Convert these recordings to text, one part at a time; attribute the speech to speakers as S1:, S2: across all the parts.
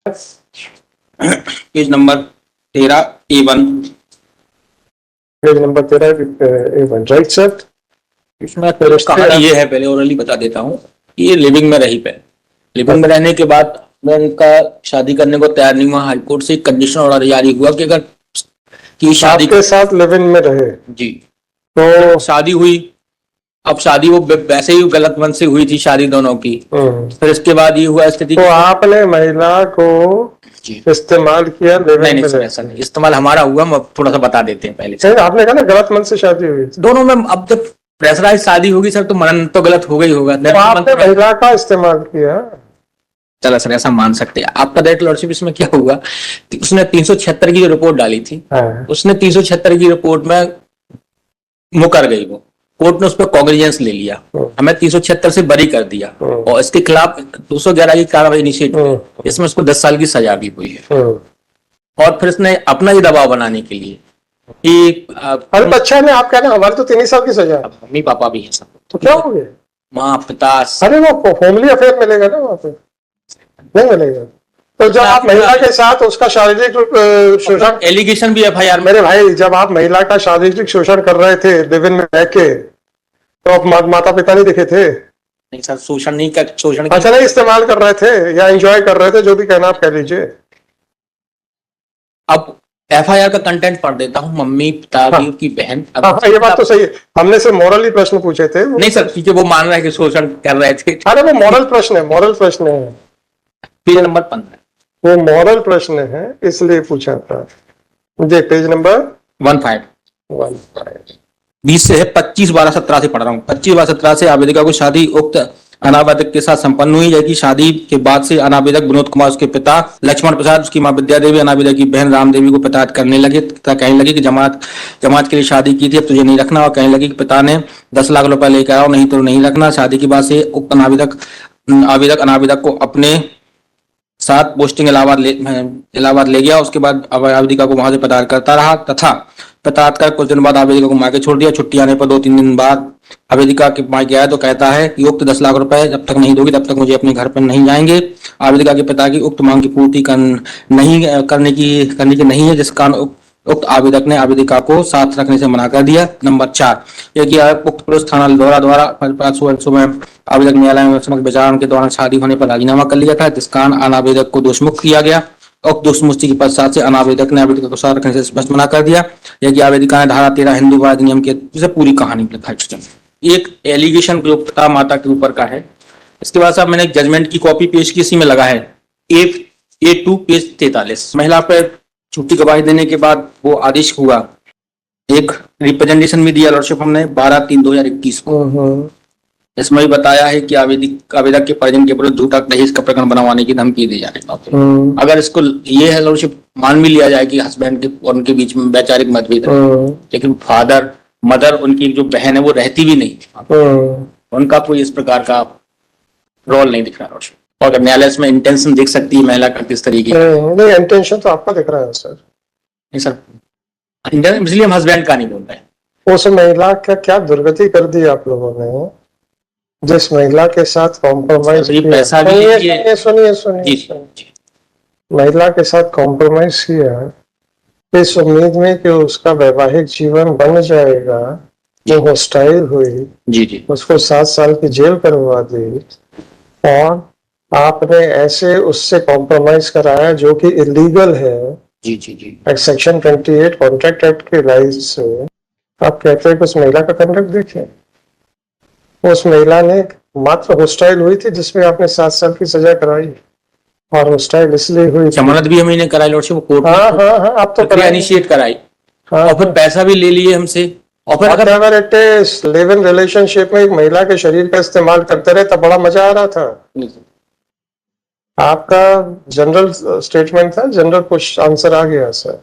S1: Page number 13A1।
S2: Page number 13A1, right sir.
S1: इसमें कहानी ये है, पहले ओरली बता देता हूँ कि ये लिविंग में रही। पहले लिविंग में रहने के बाद मैं इनका शादी करने को तैयार नहीं हुआ। हाईकोर्ट से एक कंडीशन ऑर्डर जारी हुआ कि अगर की शादी
S2: के साथ लिविंग में रहे
S1: जी,
S2: तो
S1: शादी हुई। अब शादी वो वैसे ही गलत मन से हुई थी शादी दोनों की। फिर इसके बाद ये हुआ स्थिति,
S2: तो आपने महिला को इस्तेमाल किया लिविंग
S1: नहीं
S2: में?
S1: सर, ऐसा नहीं, इस्तेमाल हमारा हुआ। हम थोड़ा सा बता देते हैं पहले से।
S2: आपने कहा ना गलत मन से शादी हुई
S1: दोनों में। अब जब प्रेशराइज शादी होगी सर तो मनन तो गलत हो गई होगा।
S2: तो आपने महिला का इस्तेमाल किया।
S1: चला सर, ऐसा मान सकते हैं। आपका डायरेक्ट लॉर्डशिप इसमें क्या हुआ कि उसने 376 की जो रिपोर्ट डाली थी, उसने 376 की रिपोर्ट में मुकर गई। वो कोर्ट ने उस पर कॉग्निजेंस ले लिया, हमें 376 से बरी कर दिया और इसके खिलाफ 211 की कार्रवाई इनिशिएट की। इसमें उसको 10 साल की सजा भी हुई है। और फिर इसने अपना ही दबाव बनाने के लिए कि
S2: अरे बच्चा ने, आप कहना हमारे तो 3 साल की सजा।
S1: मम्मी पापा भी है सब,
S2: तो क्या हो गया?
S1: माँ पिता।
S2: अरे वो होमली अफेयर मिलेगा ना वहां पे, नहीं मिलेगा। तो जब आप महिला के साथ उसका शारीरिक शोषण,
S1: एलिगेशन भी FIR
S2: मेरे भाई, जब आप महिला का शारीरिक शोषण कर रहे थे लिविंग में रह के, तो आप माता पिता नहीं दिखे थे?
S1: नहीं सर, शोषण नहीं कर, शोषण
S2: अच्छा, नहीं इस्तेमाल कर रहे थे या एंजॉय कर रहे थे, जो भी कहना आप कह लीजिए।
S1: अब FIR का कंटेंट पढ़ देता हूँ। मम्मी पिता की बहन।
S2: ये बात तो सही है, हमने से मॉरली प्रश्न पूछे थे।
S1: नहीं सर, क्योंकि वो मान रहा है कि शोषण कर रहे थे।
S2: अरे वो मॉरल प्रश्न है, मॉरल प्रश्न है।
S1: पेज नंबर 15
S2: वो मॉरल प्रश्न है, इसलिए पूछा था। मुझे पेज नंबर
S1: 15 20 से है। 25/12/17 से पढ़ रहा हूँ। 25/12/17 से आवेदिका को शादी उक्त अनावेदक के साथ संपन्न हुई, जबकि शादी के बाद से अनावेदक विनोद कुमार, उसके पिता लक्ष्मण प्रसाद, उसकी मां विद्या देवी, अनावेदक की बहन राम देवी को प्रताड़ित करने लगे तथा कहने लगे कि जमात के लिए शादी की थी, अब तुझे नहीं रखना। और कहने लगे कि पिता ने 10 लाख रुपए लेकर आओ, नहीं तो नहीं रखना। शादी के बाद से उक्त अनावेदक को अपने साथ पोस्टिंग इलाहाबाद ले गया। उसके बाद आवेदिका को वहां से प्रताड़ित करता रहा तथा प्रताड़ित कर कुछ दिन बाद आवेदिका को मायके छोड़ दिया। छुट्टी आने पर 2-3 दिन बाद आवेदिका के मायके आया तो कहता है कि उक्त 10 लाख रुपए जब तक नहीं दोगी तब तक मुझे अपने घर पर नहीं जाएंगे। आवेदिका के पिता की उक्त मांग की पूर्ति करने की नहीं है, जिस कारण उक्त आवेदक ने आवेदिका को साथ रखने से मना कर दिया। नंबर 4, यह कि उक्त पुलिस थाना द्वारा सुबह आवेदक न्यायालय में समक्ष विचारण के दौरान शादी होने पर राजीनामा कर लिया था, जिस कारण अनावेदक को दोषमुक्त किया गया। उक्त दोषमुक्ति के पश्चात से अनावेदक ने आवेदिका को साथ रखने से स्पष्ट मना कर दिया। यह कि आवेदिका ने धारा 13 हिंदू विवाह अधिनियम के पूरी कहानी लिखा। एक एलिगेशन पिता माता के ऊपर का है। इसके बाद साहब मैंने एक जजमेंट की कॉपी पेश की, इसी में लगा है A2 पेज 43। महिला पर छुट्टी गवाही देने के बाद वो आदेश हुआ। एक रिप्रेजेंटेशन भी दिया लॉर्डशिप हमने 12/3/2021 को। इसमें भी बताया है कि आवेदक के परिजन के विरुद्ध झूठा दहेज का प्रकरण बनवाने की धमकी दी जा रही है। अगर इसको ये है लॉर्डशिप मान भी लिया जाए कि हस्बैंड के और उनके बीच में वैचारिक मतभेद है, लेकिन फादर मदर, उनकी जो बहन है वो रहती भी नहीं, उनका कोई इस प्रकार का रोल नहीं दिख रहा लॉर्डशिप। और न्यायालय में इंटेंशन देख सकती है महिला का किस तरीके
S2: नहीं, इंटेंशन तो आपका दिख रहा है सर।
S1: नहीं सर, इसलिए हम हस्बैंड का नहीं बोल रहे।
S2: उस महिला का क्या दुर्गति कर दी आप लोगों ने, जिस महिला के साथ कॉम्प्रोमाइज
S1: पैसा भी
S2: सुनिए, महिला के साथ कॉम्प्रोमाइज किया इस उम्मीद में कि उसका वैवाहिक जीवन बन जाएगा, वो हॉस्टाइल हुई,
S1: जी
S2: उसको 7 साल की जेल करवा दी और आपने ऐसे उससे कॉम्प्रोमाइज कराया जो कि इलीगल है।
S1: जी
S2: सेक्शन 28 कॉन्ट्रैक्ट एक्ट के लाइज से आप कहते हैं कि उस महिला का कंडक्ट देखिए। उस महिला ने मात्र हॉस्टाइल हुई थी जिसमें आपने 7 साल की सजा कराई, और हॉस्टाइल इसलिए हुई,
S1: जमानत भी हमने कराई लॉर्डशिप कोर्ट में।
S2: हाँ, आप तो
S1: इनिशिएट कराई और फिर पैसा भी ले लिए हमसे। और फिर
S2: अगर लिव इन रिलेशनशिप में एक महिला के शरीर का इस्तेमाल करते रहे तब बड़ा मजा आ रहा था। आपका जनरल स्टेटमेंट था, जनरल क्वेश्चन आंसर आ गया सर,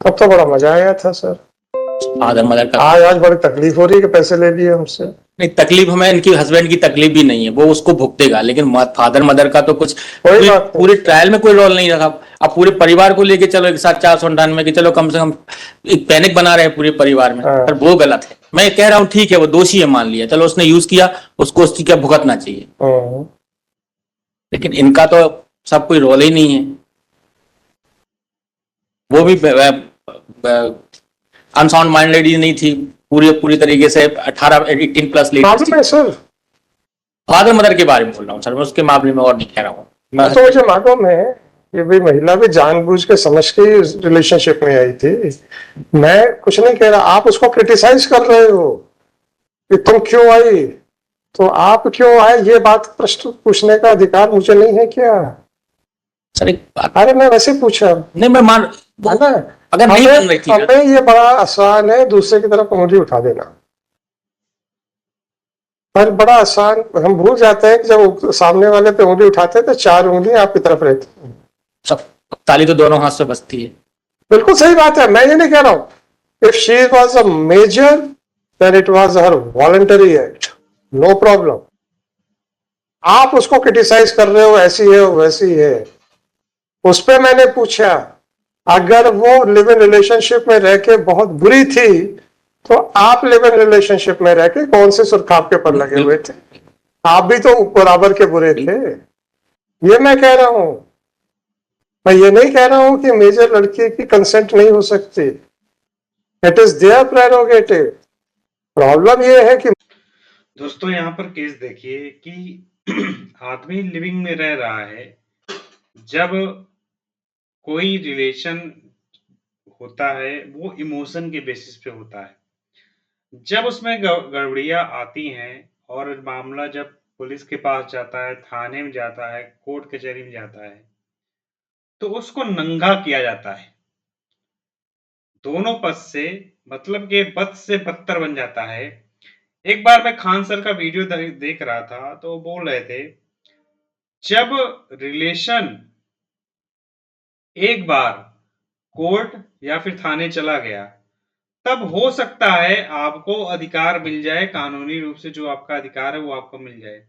S2: तब तो बड़ा मजा आया था सर। आज बड़ी तकलीफ हो रही है कि पैसे ले लिए हमसे।
S1: नहीं, तकलीफ हमें इनकी हस्बैंड की तकलीफ भी नहीं है, वो उसको भुगतेगा, लेकिन फादर मदर का तो कुछ पूरे ट्रायल में कोई रोल नहीं रखा। अब पूरे परिवार को लेके चलो एक साथ 498 की, चलो कम से कम एक पैनिक बना रहे हैं पूरे परिवार में, पर वो गलत है। मैं कह रहा हूँ ठीक है, वो दोषी है, मान लिया, चलो उसने यूज किया, उसको उसकी क्या भुगतना चाहिए, लेकिन इनका तो सब कोई रोल ही नहीं है, वो भी अनसाउंड माइंड लेडी नहीं थी, पूरी तरीके से 18 प्लस लेडी
S2: मालूम है सर,
S1: फादर मदर के बारे में बोल रहा हूँ सर, मैं उसके मामले में और नहीं कह रहा हूँ।
S2: तो मुझे मालूम है कि भाई महिला भी जानबूझ के समझ के रिलेशनशिप में आई थी, मैं कुछ नहीं कह रहा, आप उसको क्रिटिसाइज कर रहे हो कि तुम क्यों आई, तो आप क्यों आए ये बात प्रश्न पूछने का अधिकार मुझे नहीं है क्या?
S1: सर एक बात,
S2: अरे मैं वैसे पूछा,
S1: नहीं मैं मान,
S2: है ना?
S1: अगर नहीं बन रही थी
S2: हमें ये बड़ा आसान है दूसरे की तरफ उंगली उठा देना, पर बड़ा आसान, हम भूल जाते हैं कि जब सामने वाले पे उंगली उठाते हैं तो 4 उंगली आपकी तरफ रहती है।
S1: सब ताली तो दोनों हाथ से बजती है।
S2: बिल्कुल सही बात है, मैं ये नहीं कह रहा हूं, if she was a major then it was her voluntary act, no problem. आप उसको क्रिटिसाइज कर रहे हो ऐसी है वैसी है, उस पे मैंने पूछा अगर वो लिव इन रिलेशनशिप में रह के बहुत बुरी थी तो आप लिव इन रिलेशनशिप में रह के कौन से सुरखाब के पर लगे हुए थे? आप भी तो बराबर के बुरे थे, ये मैं कह रहा हूं। मैं ये नहीं कह रहा हूं कि मेजर लड़की की कंसेंट नहीं हो सकती, it is their prerogative. Problem ये है कि
S3: दोस्तों यहाँ पर केस देखिए कि आदमी लिविंग में रह रहा है, जब कोई रिलेशन होता है वो इमोशन के बेसिस पे होता है, जब उसमें गड़बड़ियां आती हैं और मामला जब पुलिस के पास जाता है, थाने में जाता है, कोर्ट कचहरी में जाता है, तो उसको नंगा किया जाता है दोनों पक्ष से, मतलब कि बद से बदतर बन जाता है। एक बार मैं खान सर का वीडियो देख रहा था तो वो बोल रहे थे जब रिलेशन एक बार कोर्ट या फिर थाने चला गया तब हो सकता है आपको अधिकार मिल जाए, कानूनी रूप से जो आपका अधिकार है वो आपको मिल जाए,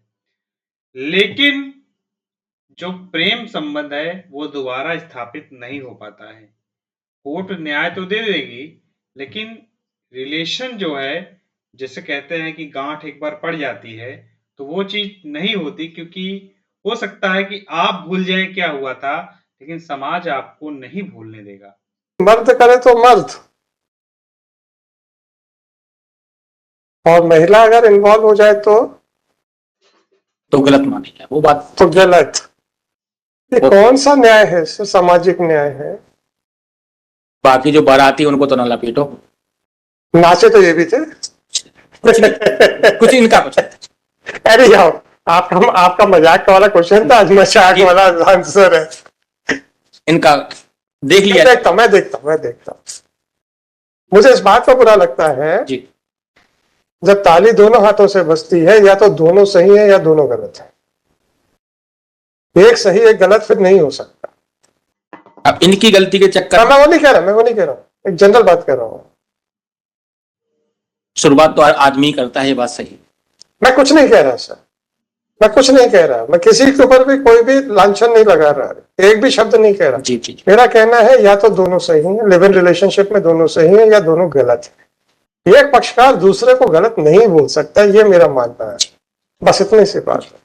S3: लेकिन जो प्रेम संबंध है वो दोबारा स्थापित नहीं हो पाता है। कोर्ट न्याय तो दे देगी लेकिन रिलेशन जो है, जैसे कहते हैं कि गांठ एक बार पड़ जाती है तो वो चीज नहीं होती, क्योंकि हो सकता है कि आप भूल जाएं क्या हुआ था लेकिन समाज आपको नहीं भूलने देगा।
S2: मर्द करे तो मर्द, और महिला अगर इन्वॉल्व हो जाए तो
S1: गलत मानी है वो बात।
S2: तो गलत। ये कौन सा न्याय है? सामाजिक न्याय है।
S1: बाकी जो बाराती उनको तो ना लपेटो,
S2: नाचे तो ये भी थे
S1: कुछ इनका कुछ
S2: अरे जाओ, आपका मजाक वाला क्वेश्चन था, आज मजाक वाला आंसर है।
S1: इनका देख लिया।
S2: मैं देखता मुझे इस बात का बुरा लगता है
S1: जी,
S2: जब ताली दोनों हाथों से बजती है, या तो दोनों सही है या दोनों गलत है, एक सही एक गलत फिर नहीं हो सकता।
S1: अब इनकी गलती के चक्कर
S2: मैं वो नहीं कह रहा, एक जनरल बात कर रहा हूं।
S1: शुरुआत तो आदमी करता है, ये बात सही।
S2: मैं कुछ नहीं कह रहा सर, मैं कुछ नहीं कह रहा, मैं किसी के ऊपर भी कोई भी लांछन नहीं लगा रहा, एक भी शब्द नहीं कह रहा।
S1: जी जी,
S2: मेरा कहना है या तो दोनों सही है, लिव इन रिलेशनशिप में दोनों सही है, या दोनों गलत है। एक पक्षकार दूसरे को गलत नहीं बोल सकता, ये मेरा मानना है। बस इतनी सी बात है।